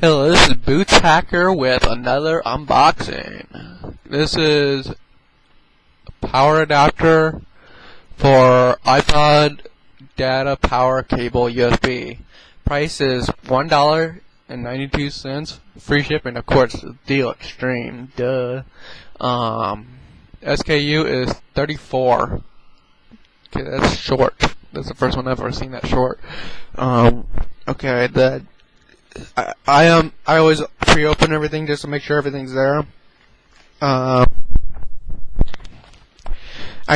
Hello, this is Boots Hacker with another unboxing. This is a power adapter for iPod data power cable USB. Price is $1.92. Free shipping, of course, deal extreme. Duh. SKU is 34. Okay, that's short. That's the first one I've ever seen that short. Okay, I always pre-open everything just to make sure everything's there. I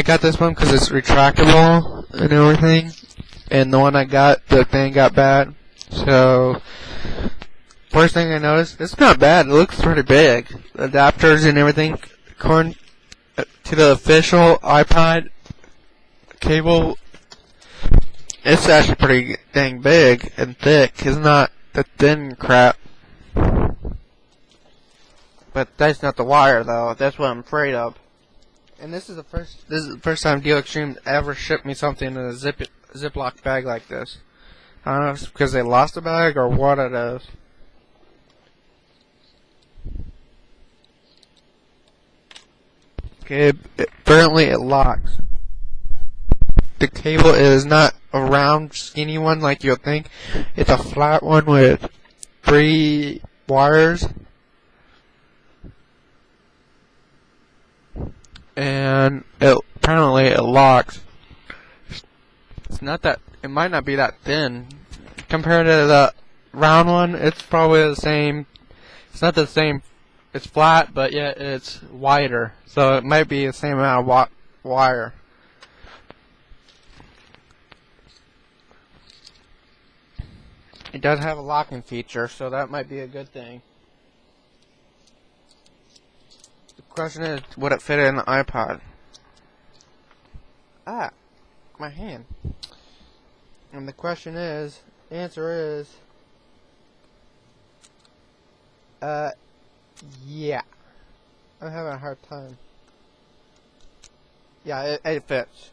got this one because it's retractable and everything, and the one I got, the thing got bad. So first thing I noticed, it's not bad. It looks pretty big. The adapters and everything, according to the official iPod cable, it's actually pretty dang big and thick. It's not the thin crap. But that's not the wire though. That's what I'm afraid of. And this is the first time Deal Extreme ever shipped me something in a Ziploc bag like this. I don't know if it's because they lost the bag or what it is. Okay, apparently it locks. The cable is not a round, skinny one like you'll think. It's a flat one with 3 wires. And apparently it locks. It's not that, it might not be that thin. Compared to the round one, it's probably the same. It's not the same. It's flat, but yet it's wider. So it might be the same amount of wire. It does have a locking feature, so that might be a good thing. The question is, would it fit in the iPod? Ah, my hand. And the question is, the answer is, yeah. I'm having a hard time. Yeah, it fits.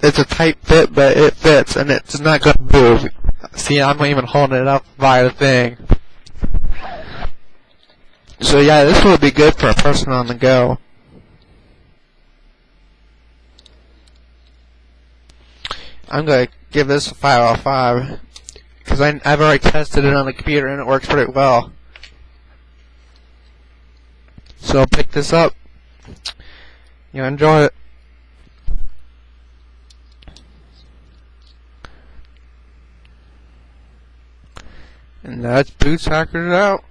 It's a tight fit, but it fits, and it's not going to move. See, I'm even holding it up by the thing. So yeah, this would be good for a person on the go. I'm going to give this a 5 out of 5. Because I've already tested it on the computer and it works pretty well. So pick this up. You enjoy it. And that's Boots Hackers out.